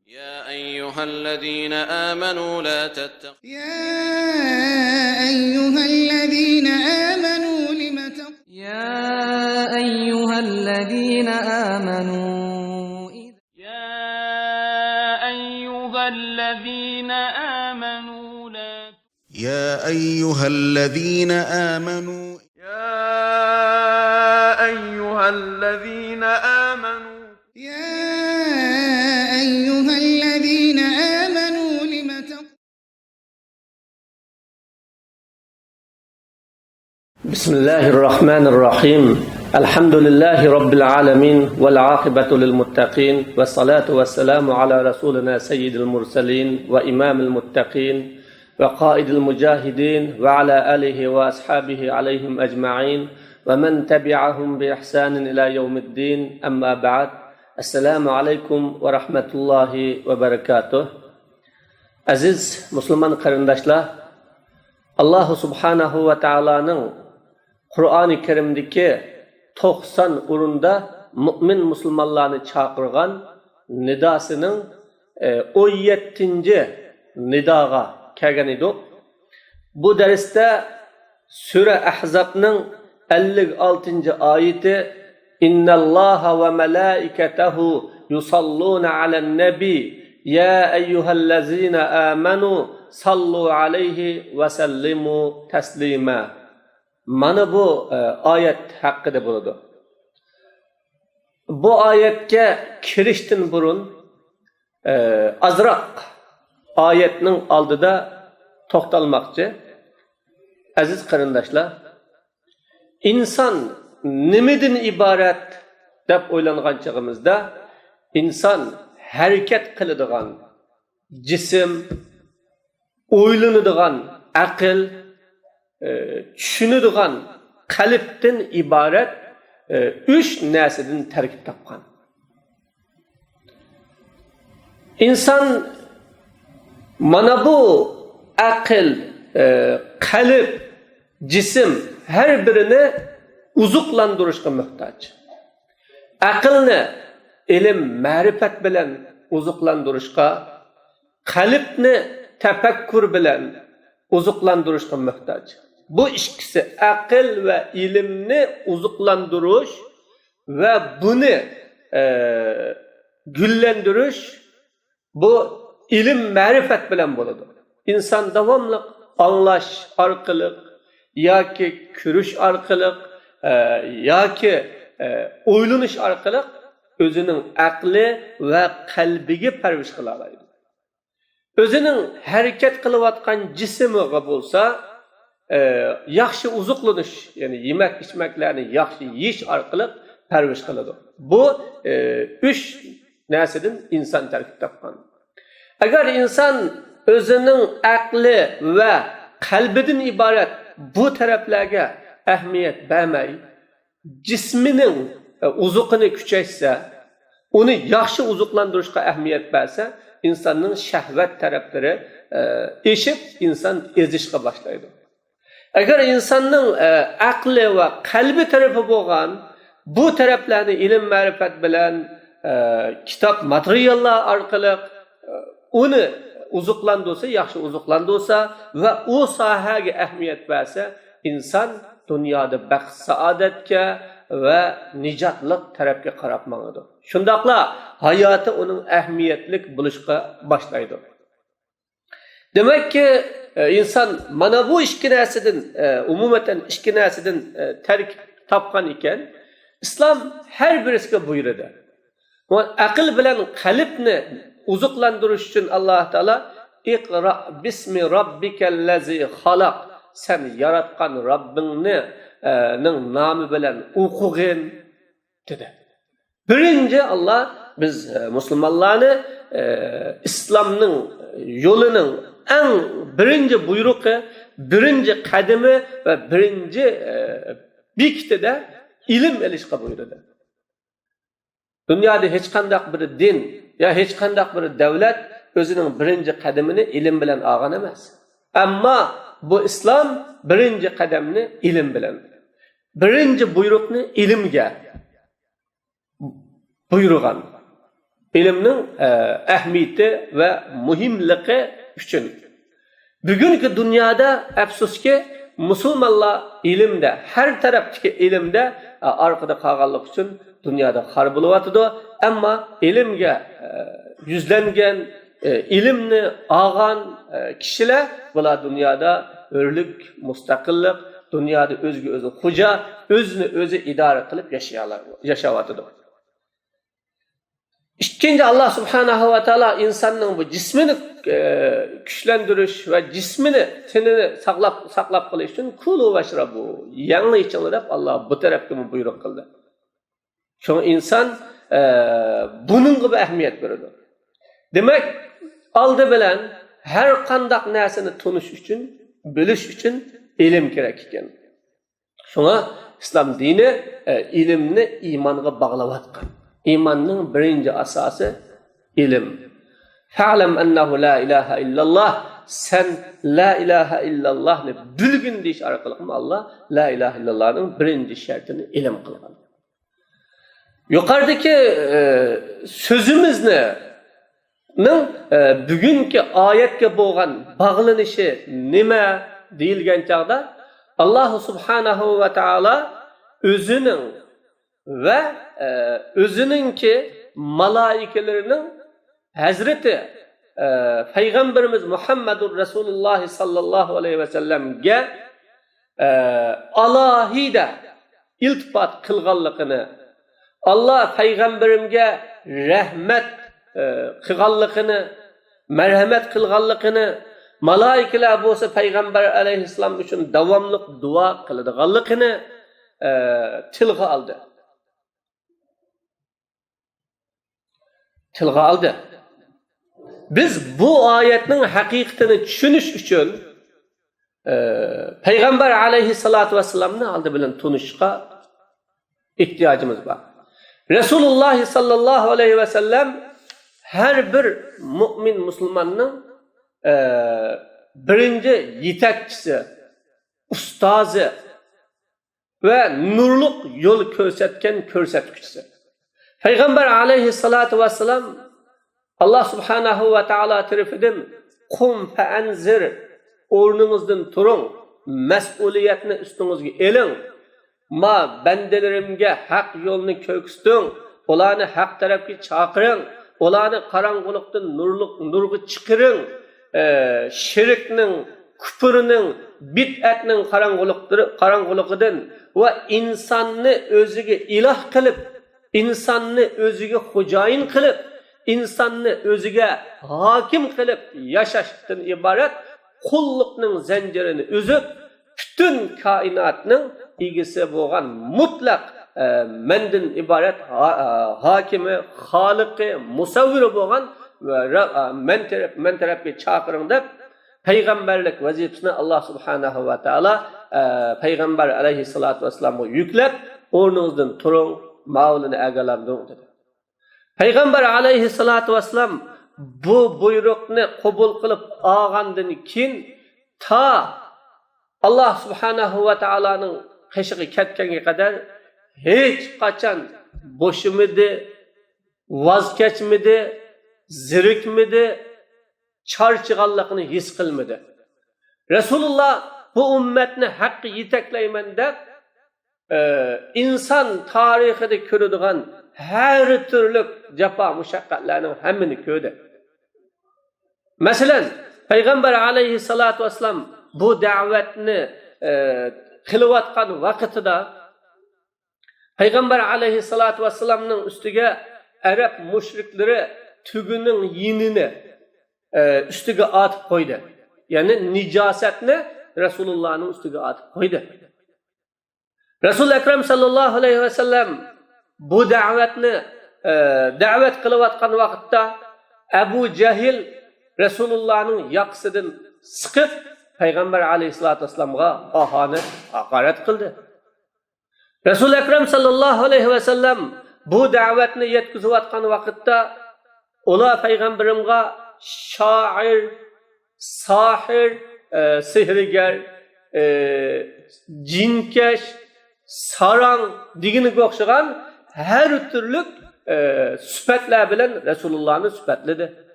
يا أيها الذين آمنوا لا تتقوا يا أيها الذين آمنوا يا أيها الذين آمنوا بسم الله الرحمن الرحيم الحمد لله رب العالمين والعاقبة للمتقين والصلاة والسلام على رسولنا سيد المرسلين وإمام المتقين وقائد المجاهدين وعلى آله وأصحابه عليهم أجمعين ومن تبعهم بإحسان إلى يوم الدين أما بعد السلام عليكم ورحمة الله وبركاته Aziz Müslüman qarindoshlar, Alloh subhanahu va taoloning Qur'oni Karimdagi 90 o'rinda mu'min musulmonlarni chaqirgan nidosining 17-nidoga kelgan edik. Bu darsda Sura Ahzabning 56-oyati Innalloha va malaikatahu yusalluna alan nabi ya ayyuhallazina amanu sallu alayhi va sallimu taslima. Mana bu oyat haqida bo'ladi. Bu oyatga kirishdan burun azroq oyatning oldida to'xtalmoqchi. Aziz qarindoshlar, inson nimadan iborat deb o'ylangan chog'imizda inson harakat qiladigan jism, o'ylanadigan aql, tushunadigan qalbdan iborat 3 narsadan tarkib topgan. İnsan mana bu aql, qalb, jism her birini uzuqlandırışga muhtoj. Aqlni ilm, ma'rifat bilan uzuqlandırışga, qalbni tafakkur bilan uzuqlandırışga muhtoj. Bu ikkisi aql ve ilimni uzuqlandırış ve bunu güllendiriş bu ilim ma'rifat bilan bo'ladi. İnsan davamlı anlaş arqılık yoki ko'rish arqılık yoki o'ylanish arqılık o'zining aqli ve qalbiga parvish qila oladi. O'zining harakat qilayotgan jismiga bo'lsa yaxshi uzuqlanish, ya'ni yemek içmeklarni yaxshi yeyish orqali parvish qiladi. Bu 3 narsadan inson tarkib topgan. Agar inson o'zining aqli va qalbidan iborat bu taraflarga ahamiyat bermay, jismining uzuqini kuchaysa, uni yaxshi uzuqlantirishga ahamiyat bersa, insonning shahvat taraflari eshib inson ezishga boshlaydi. Agar insonning aqli va qalbi tarafi bo'lgan, bu taraflarni ilm ma'rifat bilan kitob materiallar orqali uni uzuqlantirsa, yaxshi uzuqlantirsa va u sohaga ahamiyat bersa, inson dunyoda baxt saodatga va nijotlik tarafga qarab mangadi. Shundaqla hayoti uning ahamiyatlik bo'lishga boshlaydi. Demek ki insan mana bu ikki narsadan umumatan ikki narsadan tarkib topgan ekan, islom har birisiga buyuradi. Aql bilan qalbni uzuqlantirish uchun Alloh taolo Iqra bismi robbikallazi xalaq, sen yaratgan Rabbingning nomi bilan o'qigin dedi. Birinchi Allah biz musulmonlarni islomning yo'lining en birinci buyruğu, birinci kademi ve birinci bekitide ilim elişka buyurdu. Dünyada hiç kandak bir din ya hiç kandak bir devlet özünün birinci kademini ilim bilen ağan emez. Ama bu İslam birinci kademini ilim bilen. Birinci buyruğunu ilimge buyurgan. İlimning ahamiyati ve muhimligi uchun. Bugünkü dünyada afsuski musulmonlar ilimde, her taraftaki ilimde arkada qolganlik uchun dünyada xor bo'lyotidi. Ammo ilimga yuzlangan, ilimni olgan kishilar bular dunyoda o'rlik, mustaqillik, dunyoda o'ziga o'zi xo'ja, o'zini o'zi idora qilib yashayotidi. İkinci Allah Subhanahu ve Teala insanın bu cismini güçlendiriş ve cismini, tenini saklap kılış için kulu ve şrabu, yanlı içinler hep Allah bu tarafta buyruk kıldı. Çünkü insan bunun gibi ehemmiyet veriyor. Demek aldı bilen her kandak nesini tanış için, biliş için ilim gerek iken. Şuna İslam dini ilimni imanға bağlavatkan. İmanның birinci asası ilim. Fa'lam ennehu la ilahe illallah. Sen la ilahe illallah'ni bilgin deyiş arqali Allah la ilahe illallah'ның birinci şartını ilim qilgan. Yuqoridagi sözümüzni bugungi oyatga bo'lgan bog'lanishi nima deyilgan chaqda Alloh subhanahu va taolo o'zining ve özününki malaikelerinin Hazreti Peygamberimiz Muhammedur Resulullah sallallahu aleyhi ve sellem'ge alahide iltifat kılganlıkını, Allah Peygamberimge rahmet kılganlıkını, merhamet kılganlıkını, malaikeler bolsa Peygamber aleyhisselam için davamlık dua kıldıganlıkını tilga aldı. Tilga aldı. Biz bu ayetning haqiqatini tushunish uchun Peygamber aleyhissalatu vesselam'ni aldı bilan tunishga ihtiyacımız var. Resulullah sallallahu aleyhi ve sellem her bir mümin Müslümanның birinci yetakchisi, ustazi ve nurluk yol ko'rsatuvchisi. Peygamber aleyhissalatu vesselam Allah subhanahu ve taala tarafidan qum fa'anzir, o'rningizdan turing, mas'uliyatni ustingizga eling, ma bandalarimga haq yo'lni ko'rsating, ularni haq tarafga chaqiring, ularni qorong'ulikdan nurga chiqiring, shirkning, kufrning, bid'atning qorong'uligidan ve insonni o'ziga iloh qilib, insonni o'ziga xo'jayin qilib, insonni o'ziga hokim qilib yashashdan iborat qulluqning zanjirini uzib, butun koinotning egisi bo'lgan mutlaq mendan iborat hokimi, xoliqi, musavviri bo'lgan men tarafga chaqiring deb peygamberlik vazifasini Allah subhanahu ve taala Peygamber aleyhissalatu vesselam'a yüklep o'rningizdan turing, mavlini agalanding dedi. Peygamber aleyhissalatu vesselam bu buyruqni qabul qilib olgandan keyin ta Allah subhanahu ve taolaning qishig'i ketganga qadar hech qachon bo'shimidi, voz kechmidi, zirikmidi, charchiganligini his qilmadi. Resulullah bu ummetni haqqi yetaklayman deb inson tarixida ko'radigan her türlü jafo mushaqqatlarning hammini ko'rdi. Masalan, Peygamber aleyhissalatu vesselam bu da'vatni qilayotgan vaqtida Peygamber aleyhissalatu vesselamning ustiga Arab mushriklari tugining yinini üstüge atıp koydu. Yani nicasetini Resulullah'ın üstüge atıp koydu. Resul-i Ekrem sallallahu aleyhi ve sellem bu davet kılıvatkan vakitte Ebu Cehil Resulullah'ın yaksıdın sıkıp Peygamber aleyhissalatü vesselam'a hakaret kıldı. Resul-i Ekrem sallallahu aleyhi ve sellem bu davetini yetkizvatkan vakitte ola Peygamberim'e şair, sahir, sihrigar, cinkeş, saran digini o'xshagan her türlü süpetler bilen Resulullah'ını süpetledi.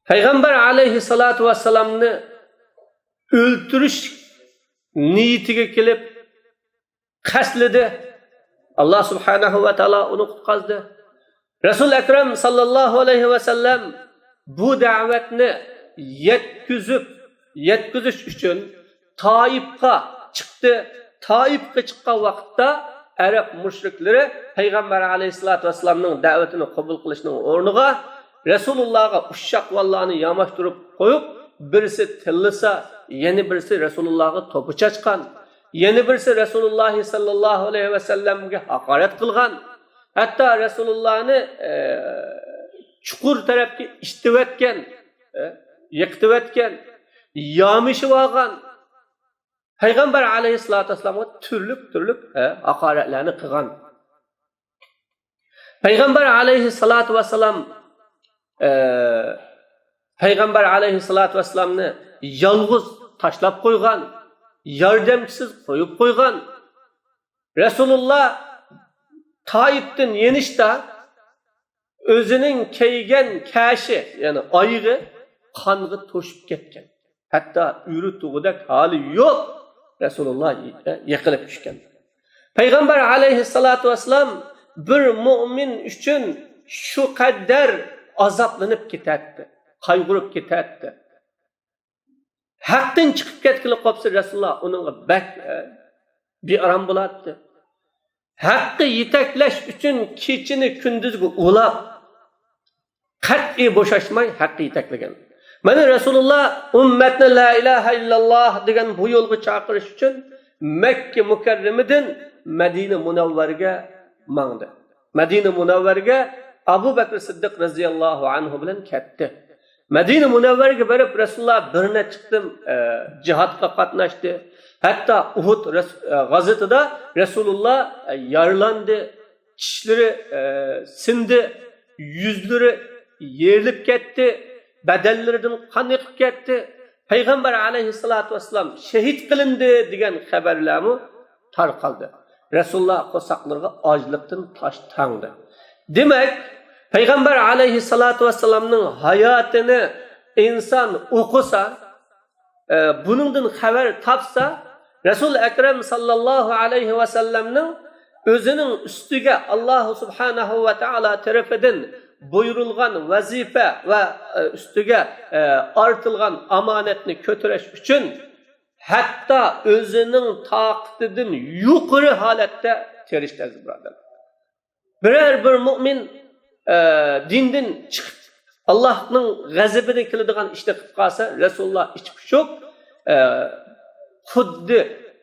Peygamber aleyhissalatu vesselam'ını öldürüş niyetiga kelib qaslidi. Allah subhanahu ve taala onu qutqazdi. Resul Ekrem sallallahu aleyhi ve sellem bu davetni yetkizish uchun Taifga chiqdi. Taifga chiqqan vaqtda Arab mushriklari Payg'ambar alayhisolatu vasallamning da'vatini qabul qilishning o'rniga Resulullahga ushshaq vallarni yamashtirib qo'yib, birisi tillisa, yana birisi Resulullahga to'pi chachqan, yana birisi Rasululloh sallallohu alayhi vasallamga haqorat qilgan. Hatto Resulullahni chuqur tarafga ishtivatgan, yiqitivatgan, yamishib olgan. Payg'ambar alayhisolatu vasallamga turli haqoratlarni qilgan. Payg'ambar alayhisolatu vasallam Payg'ambar alayhisolatu vasallamni yolg'iz tashlab qo'ygan, yordamchisiz qo'yib qo'ygan. Rasululloh Taifdan yenishda o'zining kiygan kashi, ya'ni oyig'i qonga to'shib ketgan. Hatto uri tug'udak hali yo'q. Rasululloh yiqilib tushgan. Payg'ambar alayhisolatu vasallam bir mu'min uchun shu qadar azoblanib ketadi, qayg'urib ketadi. Haqdan chiqib ketgili qolsa Rasululloh uningga bak bearam bo'ladi. Haqqi yetaklash uchun kechini kunduzga ulab qat'iy bo'shashmay haqqi yetaklagan. Mana Rasululloh ummatni la ilaha illalloh degan bu yo'lga chaqirish uchun Makka mukarramadan Madina Munawvarga mangdi. Madina Munawvarga Abu Bakr Siddiq radhiyallohu anhu bilan ketdi. Madina Munawvarga borib Rasululloh birne chiqdim, jihadga qatnashdi. Hatto Uhud g'azotida Rasululloh yaralandi, tishlari sindi, yuzlari yerilib ketdi, badallaridan qon yiqib ketdi. Payg'ambar alayhisolatu vasallam shahid qilindi degan xabarlarni tarqaldi. Rasululloh qo'saqlarga ojlikdan tosh tangdi. Demak, Payg'ambar alayhisolatu vasallamning hayotini inson o'qisa, buningdan xabar topsa, Rasul Akram sallallohu alayhi vasallamning o'zining ustiga Alloh subhanahu va taolo tarafidan buyurilgan vazifa va ustiga ortilgan omonatni ko'tarish uchun hatto o'zining toqatidan yuqori holatda tirishdi, birodar. Bir mu'min dindan chiqib Allohning g'azabini keladigan ishni qilib qolsa, Rasululloh ichib sho'q xuddi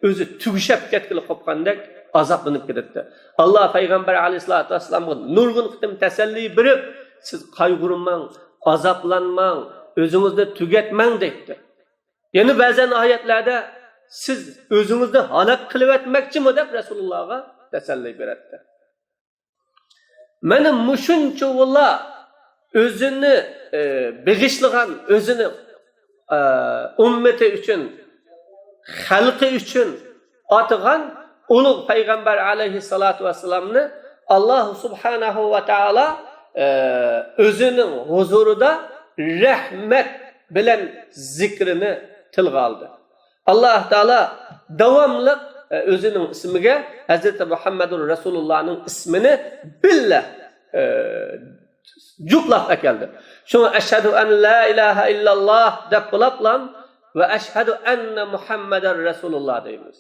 o'zi tugishab ketgili qolgandek azoblanib ketdi. Alloh payg'ambar alayhisolatu vasallamga nurg'un qitim tasalli berib, siz qayg'urmang, azoblanmang, o'zingizni tugatmang dedi. Yana ba'zan oyatlarda siz o'zingizni halok qilib etmoqchimi deb Rasulullohga tasalli beradi. Mana mushuncha valla o'zini beg'ishlagan, o'zini ummati uchun, xalqi uchun otgan ulug' payg'ambar alayhisolatu vasallamni Alloh subhanahu va taolo o'zining huzurida rahmat bilan zikrini tilga oldi. Alloh taolo davomli o'zining ismiga Hazrat Muhammadur Rasulullohning ismini billa juplab keldi. Shuni ashhadu an la ilaha illalloh deb qiliblan va ashhadu anna Muhammadar Rasululloh deymiz.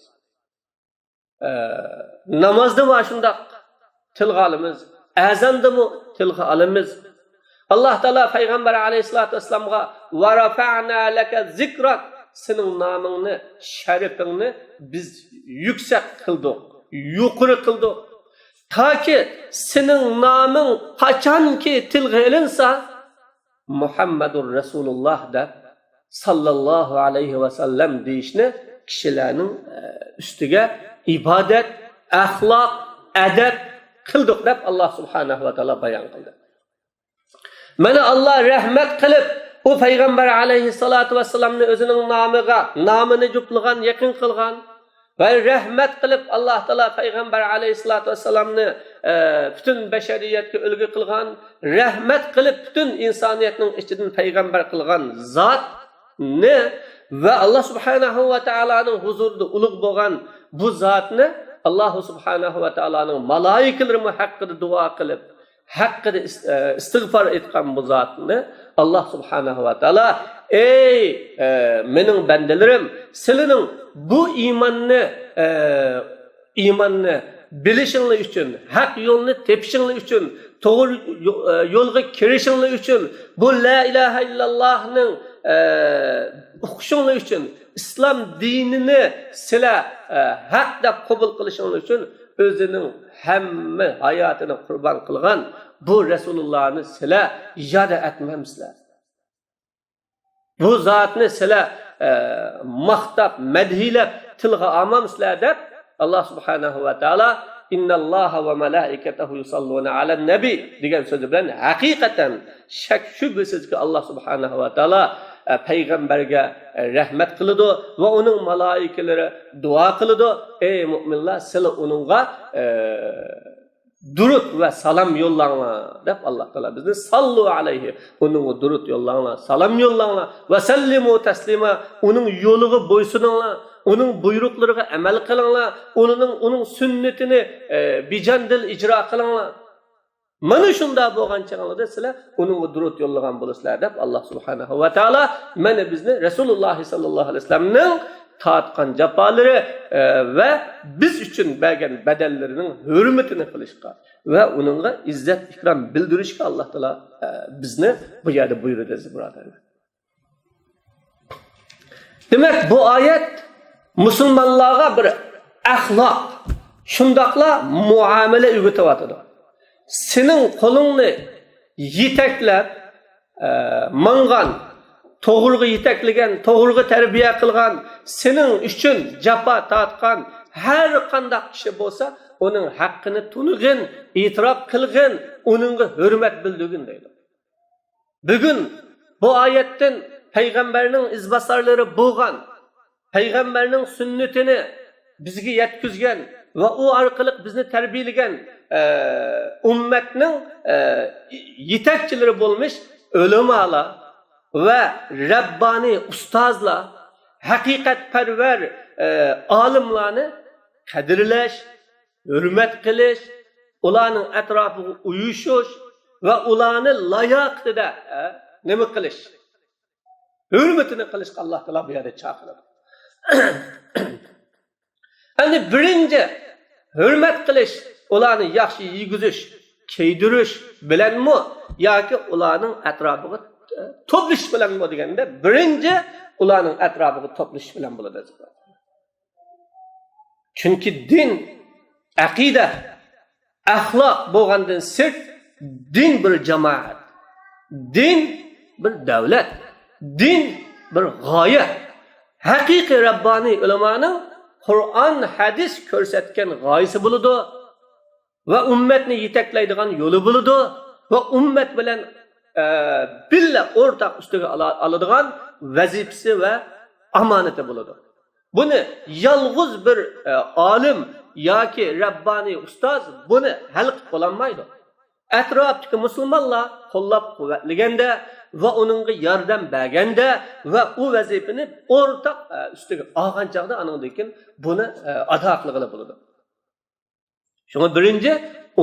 Namozda va shunda tilga olamiz, azanda-mu tilga olamiz. Alloh taolo payg'ambar alayhisolatu vasallamga va rafa'na laka zikrak, sening nomingni, sharifingni biz yuksak qildik, yuqori qildik. Taki sening noming qachonki tilga ilinsa, Muhammadur Rasululloh deb sallallohu alayhi va sallam deyishni kishilarning ustiga ibodat, axloq, adab qildik deb Alloh subhanahu va taolo bayon qildi. Mana Alloh rahmat qilib u payg'ambar alayhisolatu vasallamni o'zining nomiga, nomini juplagan, yaqin qilgan va rahmat qilib Alloh taolo payg'ambar alayhisolatu vasallamni bütün bashariyatga ulgu qilgan, rahmat qilib bütün insoniyatning ichidan payg'ambar qilgan zotni va Alloh subhanahu va taoloning huzurida ulug' bo'lgan bu zotni Alloh subhanahu va taoloning malaikatlari haqqida duo qilib, haqqida istig'for etgan bu zotni Alloh subhanahu va taolo ey mening bandalarim, sizlarning bu iymonni bilishinglar uchun, haq yo'lni tepishinglar uchun, to'g'ri yo'lga kirishinglar uchun, bu la ilaha illallohning o'qishinglar uchun, islom dinini sizlar haq deb qabul qilishinglar uchun o'zining hamma hayotini qurbon qilgan bu Rasulullohni sizlar yada etmamsizlar. Bu zotni sizlar maqtab, madhilab tilga olmamsizlar deb Allah subhanahu wa ta'ala innalloha va malaikatahu yusalluna alan nabi degan so'zi bilan haqiqatan shak shubhasizki Allah subhanahu wa ta'ala payg'ambarga rahmat qiladi va uning malaikalari duo qiladi. Ey mu'minlar, sizlar uningga durud va salom yo'llanglar deb Alloh taolo bizni sallu alayhi, uning durud yo'llanglar, salom yo'llanglar va sallimu taslima, uning yo'liga bo'ysuninglar, uning buyruqlariga amal qilinglar, uning sunnatini bijandil ijro qilinglar. Mana shunda bo'lgan chaqlarda sizlar uning durud yo'llagan bo'lasizlar deb Alloh subhanahu va taolo mana bizni Rasululloh sallallohu alayhi vasallamning tatqan jafalari ve biz üçün bergen bedellerinin hürmetini qilishga ve onunla izzet ikram bildirishga Allah Teala bizni bu yerde buyurdu birodarlar. Demek bu ayet Müslümanlarga bir ahlak, şundaqla muamele ügütüvatıdır. Senin kolunu yiteklep, mangan, toğurgu yitekligen, toğurgu terbiye kılgan, senin üçün japa tatkan her kandak kişi bolsa, onun hakkını tunugin, itiraf kılgin, onunla hürmet bildigin deydi. Bugün bu ayetten Peygamberinin izbasarları boğan, Peygamberinin sünnetini bizge yetkizgen ve o arkalık bizni terbiyeligen ümmetinin yetekçileri bulmuş ölümalar ve Rabbani ustazlar, hakikatperver alimlarni kadirlash, hürmet qilish, ularning etrafiga uyushish ve ularni layoqida nima qilish, hürmetini qilishga Alloh taolo bu yerda chaqiradi. Endi birinchi hürmet qilish, ularni yaxshi yeygizish, keydirish bilanmi yoki ularning etrafiga toplish bilan mı deganda birinchi ularning etrafiga toplish bilan bo'ladi. Chunki din, aqida, axloq bo'lgandan sirt din bir jamoat, din bir davlat, din bir g'oya. Haqiqiy Rabbani ulamoning Qur'on, hadis ko'rsatgan g'oyasi bo'ladi va ummatni yetaklaydigan yo'li bo'ladi va ummat bilan billa o'rtaq ustiga aladigan vazifasi va amonati bo'ladi. Buni yolg'iz bir olim yoki Rabbani ustoz buni hal qilib olmaydi. Atrofdagi musulmonlar qo'llab-quvvatlaganda va uningga yordam berganda va u vazifani o'rtaq ustiga olgan chaqda aningdan keyin buni ado qilg'ili bo'ladi. Shunga birinchi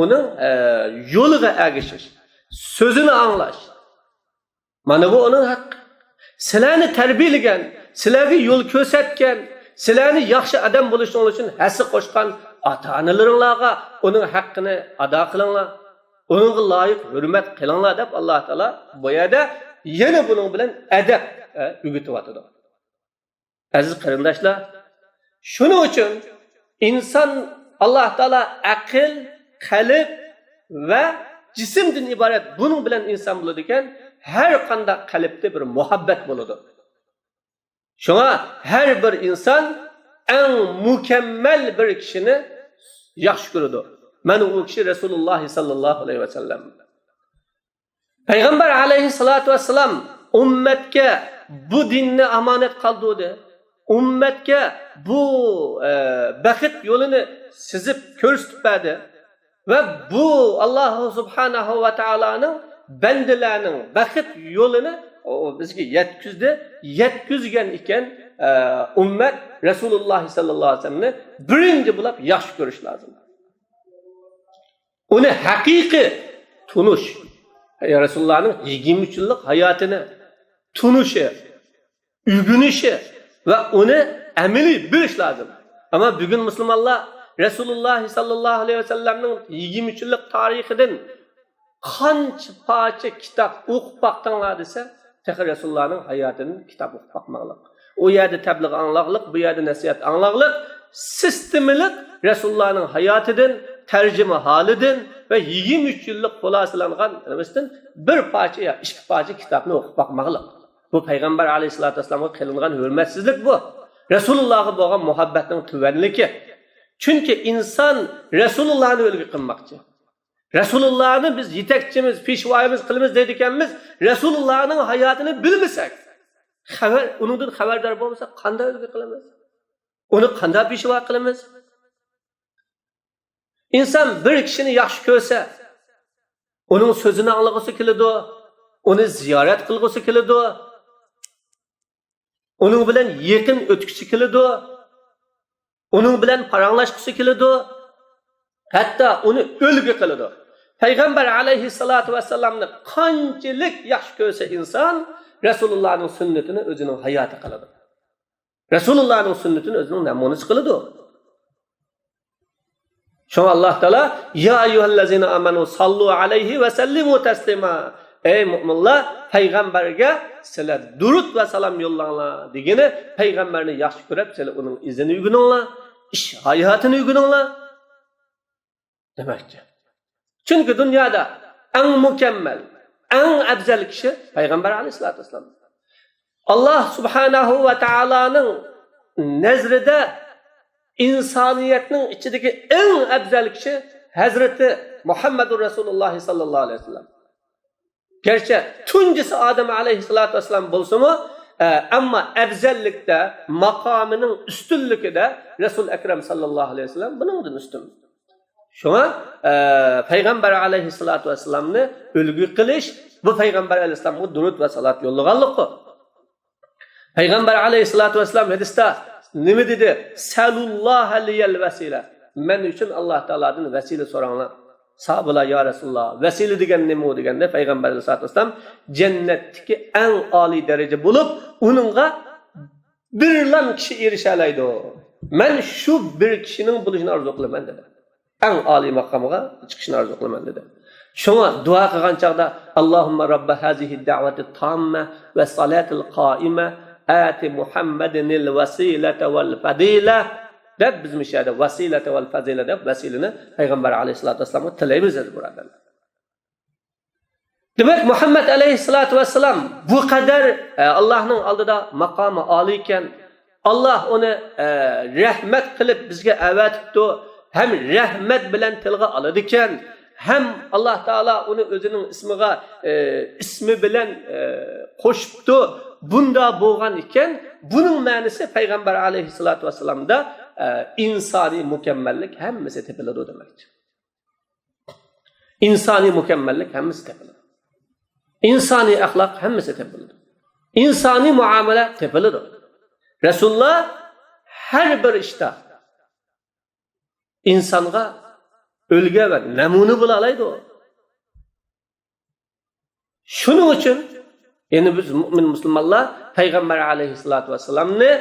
uning yo'liga ergashish, sözünü anlaş. Mana bu onun hakkı. Sizlarni tarbiyalagan, sizlarga yo'l ko'rsatgan, sizlarni yaxshi odam bo'lishing uchun hassa qo'shgan ota-onalaringlarga uning haqqini ado qilinglar. Uningga loyiq hurmat qilinglar deb Alloh taolo bu yerda yana buning bilan adab o'rgatyapti. Aziz qarindoshlar, shuning uchun inson Alloh taolo aql, qalb va cisimden ibaret bunun bilen insan bulurken her kanda kalpte bir muhabbet bulurdu. Şuna her bir insan en mükemmel bir kişini yaxşı görürdü. Ben o kişi Resulullah sallallahu aleyhi ve sellem. Peygamber aleyhissalatu vesselam ümmetke bu dinni amanet kaldırdı. Ümmetke bu bakit yolunu sizip körstüpedi. ve bu Allah Subhanahu ve Taala'nın bendilerinin baxit yo'lini bizga yetkizgan ekan ummat Rasululloh sallallohu alayhi vasallamni birinchi bo'lib yaxshi ko'rish lozim. Uni haqiqiy tunish, Rasulullohning 23 yillik hayotini tunishi, ügünüşü ve onu ameliy bilish lozim. Ama bugün Müslümanlar Rasululloh sallallohu alayhi vasallamning 23 yillik tarixidan qancha parcha kitob o'qib baqtinglar desa, texir Rasulullohning hayotini kitob o'qib baqmoqlik. O yerda tabliğ anglaqlik, bu yerda nasihat anglaqlik, sistemlik Rasulullohning hayotidan, tercüme halidan ve 23 yillik xulosalangan bir parça ya ikki parcha kitobni o'qib baqmoqlik. Bu Peygamber aleyhissalatü vesselam'a kılınan hürmetsizlik bu. Resulullah'a bağlan muhabbetin tüvenliki. Çünkü insan Resulullah'ını ölgü kılmakçı. Resulullah'ını biz yetekçimiz, pişvayimiz, kılımız dedikenimiz Resulullah'ın hayatını bilmesek, onundan haberdar olmasak kanda ölgü kılımız? Onu kanda pişvay kılımız? İnsan bir kişini yaxşı görse, onun sözünü anlagısı kilidi, onu ziyaret kılgısı kilidi, onun bilen yakın ötküsü kilidi, onun bilen paranlaşkısı kilidi, hatta onu ölgü kilidi. Peygamber aleyhissalatu vesselam'ını kançilik yaxşı görse insan, Resulullah'ın sünnetini özünün hayatı kılidi. Resulullah'ın sünnetini özünün namunesi kılidi. Şuna Allah Teala ya eyyuhellezine amenu sallu aleyhi ve sellimu teslima. Ey müminler peygamberge sizler durut ve salam yollanlar degeni peygamberini yaxşı görüp sizler onun izini uygununlar, iş hayatını uygununlar demekçi. Çünkü dünyada en mükemmel, en afzal kişi Peygamber aleyhissalatü vesselam. Allah subhanahu ve Taala'nın nezrinde insaniyetinin içindeki en afzal kişi Hazreti Muhammedur Resulullah sallallahu aleyhi ve sellem. Gerçi tuncisi Adem aleyhissalatü vesselam bulsa mu ama afzallikte makamının üstünlükte Resul Ekrem sallallahu aleyhi ve sellem bunun üstün. Şuna Peygamber aleyhissalatü vesselam'ını ölgü kılış bu Peygamber aleyhissalam'a durut ve salat yollaganlık. Peygamber aleyhissalatü vesselam hadiste ne dedi? Sallallahu liyel vesile. Men için Allah Teala'dan vesile soranlar. Sahabeler ya Resulullah vesile degen neme degende Peygamber aleyhissalatü vesselam cennetteki en âli derece bulup onunla bir lan kişi erişeleydi o. Men şu bir kişinin buluşunu arzu kılaman dedi. En âli makamına çıkışını arzu kılaman dedi. Şuna dua kılgan çağda Allahümme Rabbe hazihi da'veti tamme ve salatil qaime ati Muhammedinil vesilete vel fadile deb bizim işede vesilete vel fadile deb vesilini Peygamber aleyhissalatü vesselam'a tileyimiz dedi buradan. Demek Muhammed aleyhissalatü vesselam bu kadar Allah'ın aldığında makamı alıyken Allah onu rahmet kılıp bizge evetipti. Hem rahmet bilen tilga aladıken hem Allah Teala onu özünün ismi bilen koşuptu. Bunda boğan iken bunun manisi Peygamber aleyhissalatü vesselam'da insani mükemmellik hemmesi tepeledi demektir. İnsani mükemmellik hemmesi tepeledi. İnsani ahlak hemmesi tepeledi. İnsani muamele tepeledi. Resulullah her bir işte insanga ölge ve namunu bulalaydı o. Şunun için yani biz mümin Müslümanlar Peygamber aleyhissalatü vesselam'ını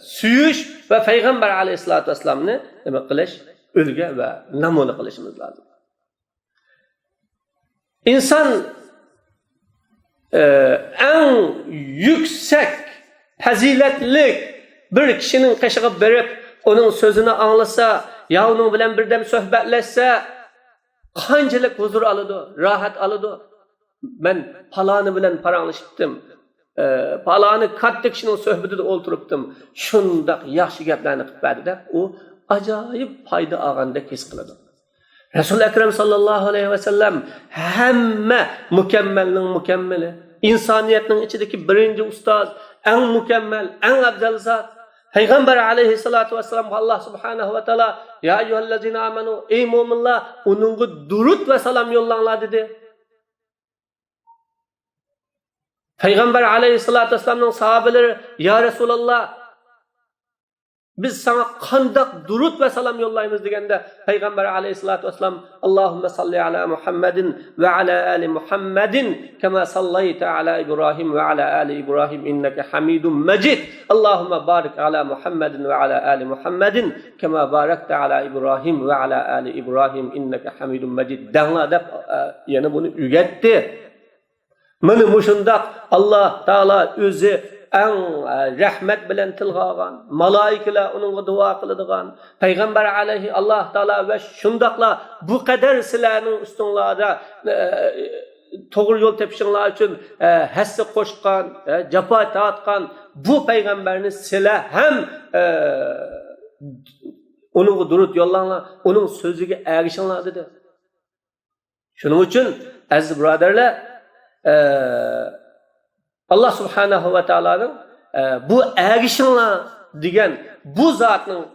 süyüş ve Peygamber aleyhissalatü vesselam'ını demek kılış, ölge ve namunu kılışımız lazım. İnsan en yüksek faziletli bir kişinin kaşığı verip onun sözünü anlasa ya onun bilen birden sohbetleşse kançılık huzur alıdı, rahat alıdı. Ben palanı bilen paranlaşıptım. Palanı kattı kişinin sohbetinde oturuptum. Şundak yaxşı geplerini kıpverdi de o acayip fayda ağanda his kılıdı. Resul-i Ekrem sallallahu aleyhi ve sellem hemme mükemmelinin mükemmeli. İnsaniyetin içindeki birinci ustaz, en mükemmel, en afzal zat. Peygamber aleyhissalatu vesselam Allah subhanahu ve teala ya eyyühellezine amenu ey mu'minlar onunğa durut ve salam yollanlar dedi. Peygamber aleyhissalatu vesselam'ın sahabeleri ya Resulallah biz sana kandak durut ve salam yollayımız degende Peygamber aleyhissalatu vesselam Allahümme salli ala Muhammedin ve ala ali Muhammedin kema sallayte ala İbrahim ve ala ali İbrahim inneke hamidun mecid. Allahümme barik ala Muhammedin ve ala ali Muhammedin kema barakte ala İbrahim ve ala ali İbrahim inneke hamidun mecid. Dağla dep yani bunu ügetti. Mını muşundak Allah Teala özü en rahmet bilen tilgağan, malaikeler onunla dua kılıdığan, Peygamber aleyhi Allah Teala ve şundakla bu kadar silahının üstünlerde doğru yol tepişinler için hesse koşkan, capa dağıtkan bu Peygamberini silah hem onunla durut yollanlar, onun sözüge erişinler dedi. Şunun için aziz braderler Allah subhanahu ve Taala'nın bu erişinler diyen bu zatın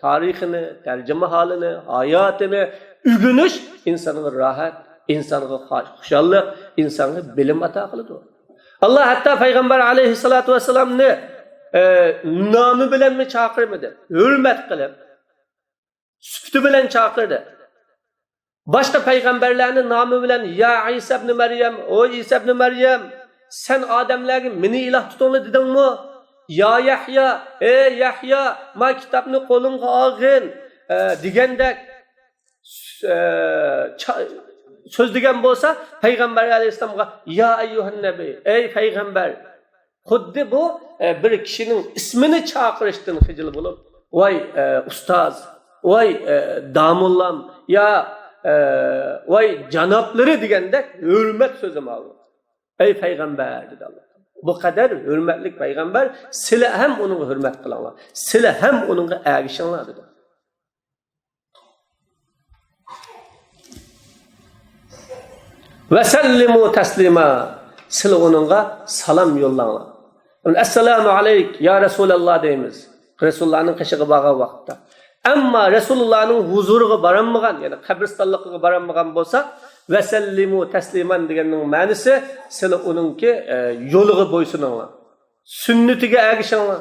tarihini, tercüme halini, hayatını ügünüş insanın rahat, insanın hoşallık, insanın bilim ata kılıdır. Allah hatta Peygamber aleyhissalatu vesselam ne namı bilen mi çağırmadı? Hürmet kılıp, süftü bilen çağırdı. Başta peygamberlerin namı bilen ya İsa ibn Meryem, o İsa ibn Meryem sen Ademlerin meni ilah tutunlu dedin mi? Ya Yahya, ey Yahya, ma kitabını kolunga ağın digende söz digen bolsa Peygamber Aleyhisselam'a ya eyyuhen nebi, ey peygamber xuddi bu bir kişinin ismini çağırıştığını hicil bulup vay ustaz, vay damullam ya vay canapları digende hürmet sözüm aldı. Ey peygamber dedi Allah. Bu kadar hürmetlik peygamber sile hem onun hürmet kılanlar. Sile hem onun erişinler dedi. Ve sellimu teslima. Sile onunla salam yollanlar. Esselamu aleyk ya Resulallah deyimiz. Resulullah'ın kışığı bağı vakitte. Ama Resulullah'ın huzuruga baranmagan, yani kabristanlıkıga baranmagan bolsa ve sellimu tesliman degenin manisi sile onunki yoluga boysunanlar. Sünnetiga ergişanlar.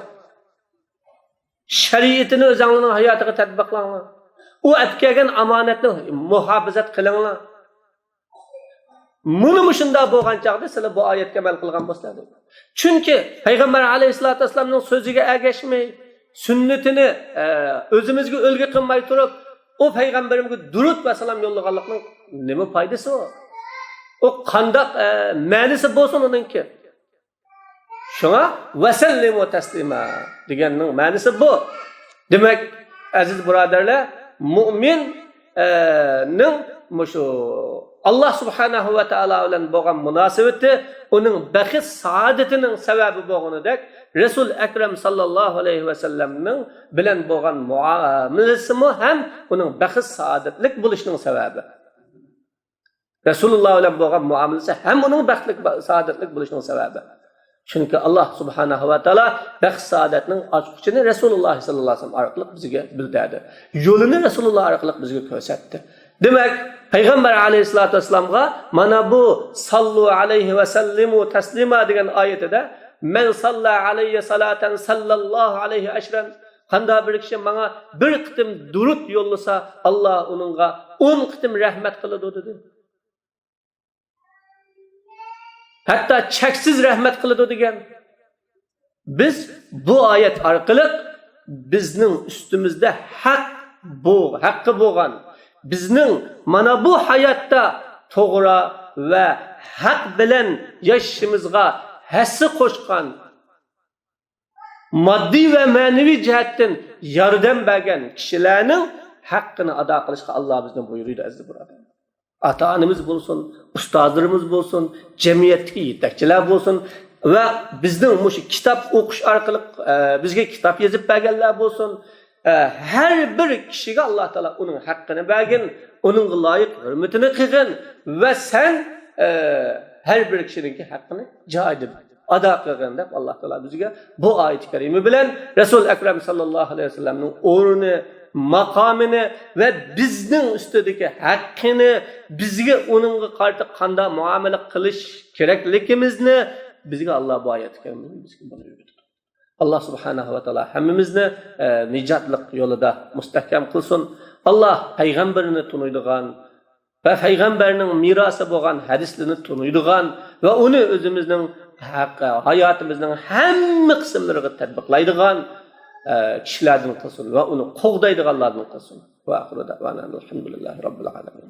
Şeriatini özüňiň hayatyga tatbiqlanlar. O etkegen amanetni muhafazat kılınlar. Munu muşunda bolgan çağda sile bu ayetke amal kılgan bolsa. Çünkü Peygamber aleyhissalatu vesselam'ın sözüge ergeşmey, sünnetini özümüzge ölge kılmay turup o peygamberimge durut ve salam yollaganlıkның neme faydası o? O kandak manisi bolsun onunki. Şuna ve sellimu teslima degenning manisi bu. Demek aziz braderler mu'minning muşu Allah subhanahu ve taala bilen bolgan münasebeti onun baxit saadetinin sebebi bolganidek Resul Ekrem sallallahu aleyhi ve sellem'nin bilen bolgan muamelesi hem onun baxit saadetlik buluşunun sebebi. Resulullah bilen bolgan muamelesi hem onun baxtlik saadetlik buluşunun sebebi. Çünkü Allah subhanahu ve taala baxit saadetinin açıkçını Resulullah sallallahu aleyhi ve sellem arqılık bizge bildirdi. Yolunu Resulullah arqılık bizge gösterdi. Demek Peygamber aleyhissalatu vesselam'a mana bu sallu aleyhi ve sellimu teslima degen ayetede men salla aleyhi salaten sallallahu aleyhi eşren kanda bir kişi bana bir kıtım durut yollasa Allah onunla 10 kıtım rahmet kılıdı dedi. Hatta çeksiz rahmet kılıdı degen. Biz bu ayet arkalık bizning üstümüzde hakkı boğan bizning mana bu hayatda to'g'ri ve hak bilen yaşımızga hessi koşkan maddi ve manevi cihetten yardım bergen kişilerinin hakkını ada kılışka Allah bizden buyuruyordu aziz burada. Ata-anamız bolsun, ustazlarımız bolsun, cemiyetteki yetekçiler bolsun ve bizden muşu kitap okuş arkalık bizge kitap yazıp bergenler bolsun. Her bir kişiye Allah Teala onun hakkını bergen, onun layık hürmetini kılgın ve sen her bir kişinin hakkını caiz ado qilgan deb Alloh taolo bizga bu oyat karima bilan Rasul akram sallallohu alayhi vasallamning o'rni, maqomini va bizning ustidagi haqqini, bizga uningga qarshi qanday muomala qilish kerakligimizni bizga Alloh bu oyat karimada bizga bildirdi. Allah subhanahu wa ta'ala hammamizni nijotlik yo'lida mustahkam qilsin. Allah payg'ambarini tunuydigan va payg'ambarning merosi bo'lgan hadislarni tunuydigan va uni o'zimizning hayotimizning hamma qismlariga tatbiqlaydigan kishilardan qilsin va uni qo'g'daydiganlardan qilsin. Va oxiru da'vana alhamdulillahi robbil alamin.